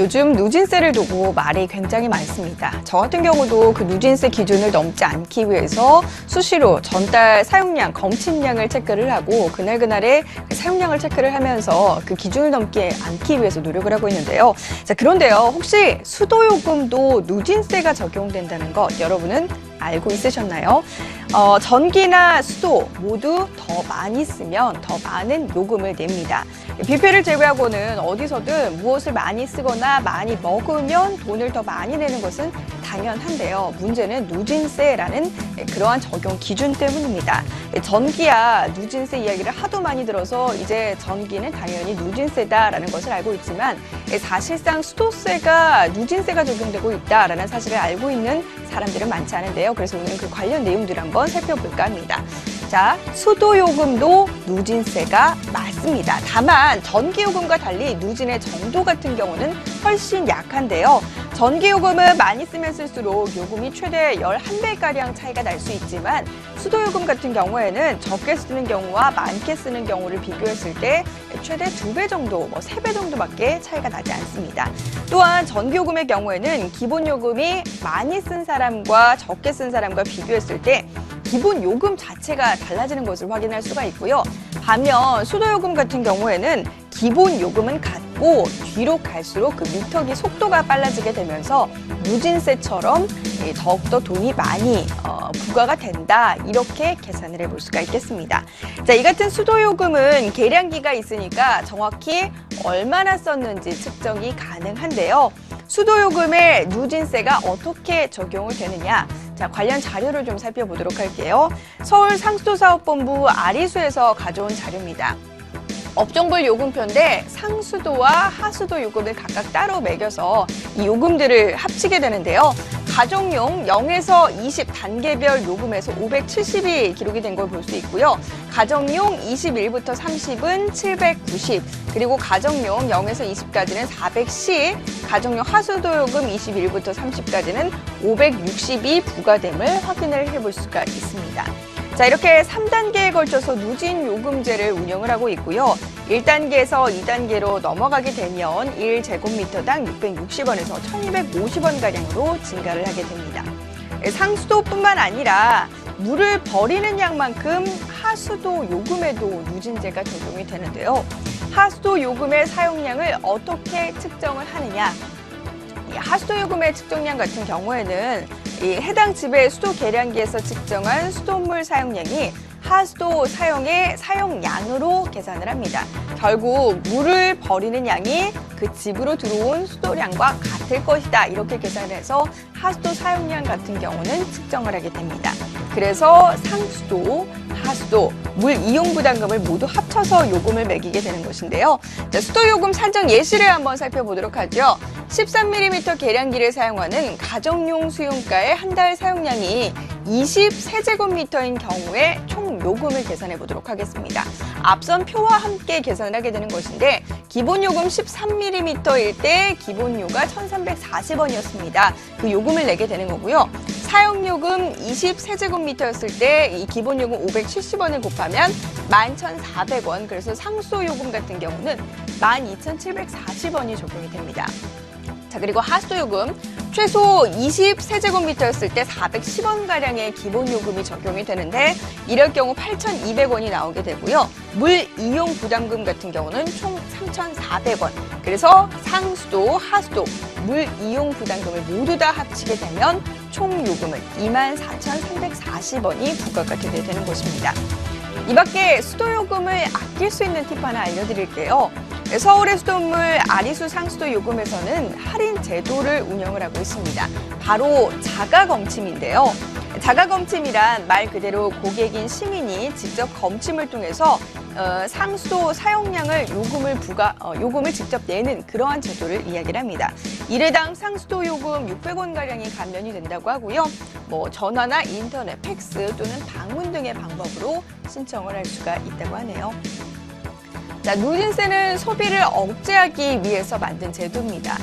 요즘 누진세를 두고 말이 굉장히 많습니다. 저 같은 경우도 그 누진세 기준을 넘지 않기 위해서 수시로 전달 사용량, 검침량을 체크를 하고 그날그날의 사용량을 체크를 하면서 그 기준을 넘지 않기 위해서 노력을 하고 있는데요. 자, 그런데요. 혹시 수도요금도 누진세가 적용된다는 것 여러분은 알고 있으셨나요? 전기나 수도 모두 더 많이 쓰면 더 많은 요금을 냅니다. 뷔페를 제외하고는 어디서든 무엇을 많이 쓰거나 많이 먹으면 돈을 더 많이 내는 것은 당연한데요. 문제는 누진세라는 그러한 적용 기준 때문입니다. 전기야 누진세 이야기를 하도 많이 들어서 이제 전기는 당연히 누진세다라는 것을 알고 있지만 사실상 수도세가 누진세가 적용되고 있다라는 사실을 알고 있는 사람들은 많지 않은데요. 그래서 오늘 그 관련 내용들을 한번 살펴볼까 합니다. 자, 수도요금도 누진세가 맞습니다. 다만 전기요금과 달리 누진의 정도 같은 경우는 훨씬 약한데요. 전기요금은 많이 쓰면 쓸수록 요금이 최대 11배가량 차이가 날 수 있지만 수도요금 같은 경우에는 적게 쓰는 경우와 많게 쓰는 경우를 비교했을 때 최대 2배 정도, 3배 정도밖에 차이가 나지 않습니다. 또한 전기요금의 경우에는 기본요금이 많이 쓴 사람과 적게 쓴 사람과 비교했을 때 기본 요금 자체가 달라지는 것을 확인할 수가 있고요. 반면 수도요금 같은 경우에는 기본 요금은 같고 뒤로 갈수록 그 미터기 속도가 빨라지게 되면서 누진세처럼 더욱더 돈이 많이 부과가 된다. 이렇게 계산을 해볼 수가 있겠습니다. 자, 이 같은 수도요금은 계량기가 있으니까 정확히 얼마나 썼는지 측정이 가능한데요. 수도요금의 누진세가 어떻게 적용을 되느냐? 자, 관련 자료를 좀 살펴보도록 할게요. 서울상수도사업본부 아리수에서 가져온 자료입니다. 업종별 요금표인데 상수도와 하수도 요금을 각각 따로 매겨서 이 요금들을 합치게 되는데요. 가정용 0에서 20 단계별 요금에서 570이 기록이 된 걸 볼 수 있고요. 가정용 21부터 30은 790, 그리고 가정용 0에서 20까지는 410, 가정용 하수도 요금 21부터 30까지는 560이 부과됨을 확인을 해볼 수가 있습니다. 자, 이렇게 3단계에 걸쳐서 누진 요금제를 운영을 하고 있고요. 1단계에서 2단계로 넘어가게 되면 1제곱미터당 660원에서 1250원가량으로 증가를 하게 됩니다. 상수도뿐만 아니라 물을 버리는 양만큼 하수도 요금에도 누진제가 적용이 되는데요. 하수도 요금의 사용량을 어떻게 측정을 하느냐? 이 하수도 요금의 측정량 같은 경우에는 이 해당 집의 수도 계량기에서 측정한 수돗물 사용량이 하수도 사용의 사용량으로 계산을 합니다. 결국 물을 버리는 양이 그 집으로 들어온 수도량과 같을 것이다. 이렇게 계산해서 하수도 사용량 같은 경우는 측정을 하게 됩니다. 그래서 상수도, 하수도, 물 이용 부담금을 모두 합쳐서 요금을 매기게 되는 것인데요. 자, 수도요금 산정 예시를 한번 살펴보도록 하죠. 13mm 계량기를 사용하는 가정용 수용가의 한 달 사용량이 20세제곱미터인 경우에 총 요금을 계산해 보도록 하겠습니다. 앞선 표와 함께 계산을 하게 되는 것인데 기본 요금 13mm일 때 기본료가 1,340원이었습니다. 그 요금을 내게 되는 거고요. 사용요금 20세제곱미터였을 때 이 기본요금 570원을 곱하면 11,400원, 그래서 상수도요금 같은 경우는 12,740원이 적용이 됩니다. 자, 그리고 하수도요금 최소 20세제곱미터였을 때 410원가량의 기본요금이 적용이 되는데 이럴 경우 8,200원이 나오게 되고요. 물 이용 부담금 같은 경우는 총 3,400원. 그래서 상수도, 하수도, 물 이용 부담금을 모두 다 합치게 되면 총 요금은 24,340원이 부과가 되게 되는 것입니다. 이 밖에 수도요금을 아낄 수 있는 팁 하나 알려드릴게요. 서울의 수돗물 아리수 상수도 요금에서는 할인 제도를 운영을 하고 있습니다. 바로 자가검침인데요. 자가검침이란 말 그대로 고객인 시민이 직접 검침을 통해서 상수도 사용량을 요금을 직접 내는 그러한 제도를 이야기를 합니다. 일회당 상수도 요금 600원가량이 감면이 된다고 하고요. 전화나 인터넷, 팩스 또는 방문 등의 방법으로 신청을 할 수가 있다고 하네요. 자, 누진세는 소비를 억제하기 위해서 만든 제도입니다.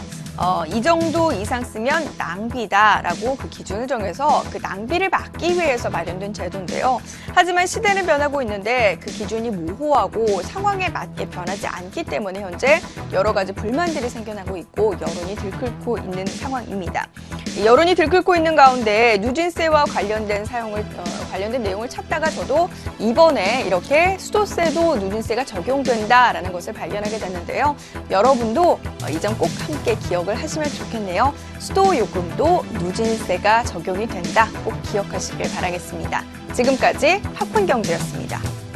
이 정도 이상 쓰면 낭비다라고 그 기준을 정해서 그 낭비를 막기 위해서 마련된 제도인데요. 하지만 시대는 변하고 있는데 그 기준이 모호하고 상황에 맞게 변하지 않기 때문에 현재 여러 가지 불만들이 생겨나고 있고 여론이 들끓고 있는 상황입니다. 여론이 들끓고 있는 가운데 누진세와 관련된 관련된 내용을 찾다가 저도 이번에 이렇게 수도세도 누진세가 적용된다라는 것을 발견하게 됐는데요. 여러분도 이 점 꼭 함께 기억을 하시면 좋겠네요. 수도 요금도 누진세가 적용이 된다. 꼭 기억하시길 바라겠습니다. 지금까지 팝콘경제였습니다.